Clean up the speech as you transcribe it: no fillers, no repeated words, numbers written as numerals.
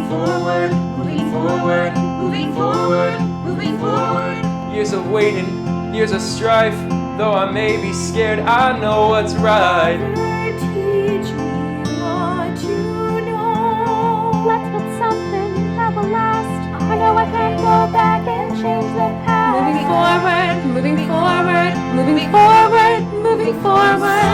forward, moving forward, moving forward, moving forward. Years of waiting, years of strife. Though I may be scared, I know what's right. Teach me what you know. Let's build something that will last. I know I can't go back and change the past. Moving forward, moving forward, moving forward, moving forward.